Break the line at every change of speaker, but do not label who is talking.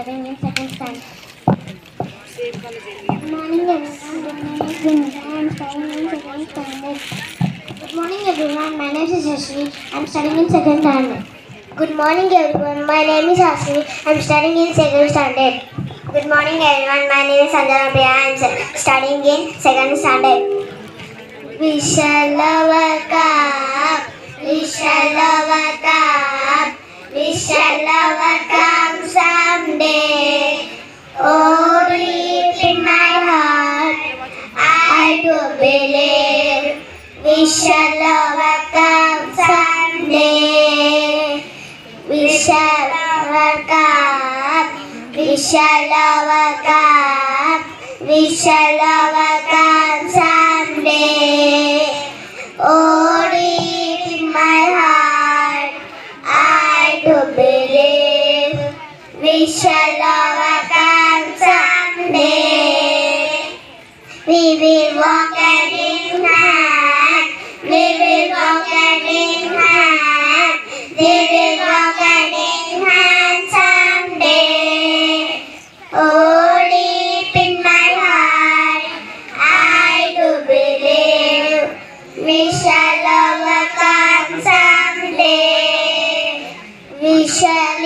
studying in second standard. Good morning everyone. My name is Vinita. I am studying in second standard. Good morning everyone. My name is Ashri. I am studying in second standard. Good morning everyone. My name is Ashri. I am studying in second standard. Good morning everyone. My name is Sanjana Priya. I am studying in second standard. We shall overcome. We shall overcome. We shall overcome someday. Oh, deep in my heart, I do believe we shall overcome someday. We shall overcome. We shall overcome. We shall overcome someday. Oh, deep in my heart, I do believe we shall overcome someday. We will walk hand in hand. We will walk hand in hand. We will walk hand in hand someday. Oh, deep in my heart, I do believe we shall overcome someday. We shall